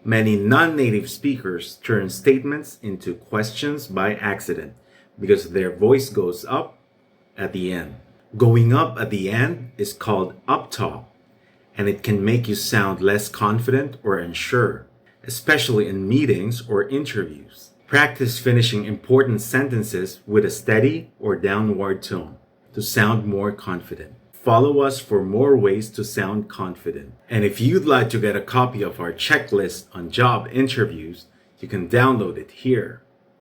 Many non-native speakers turn statements into questions by accident because their voice goes up at the end. Going up at the end is called uptalk, and it can make you sound less confident or unsure, especially in meetings or interviews. Practice finishing important sentences with a steady or downward tone to sound more confident. Follow us for more ways to sound confident. And if you'd like to get a copy of our checklist on job interviews, you can download it here.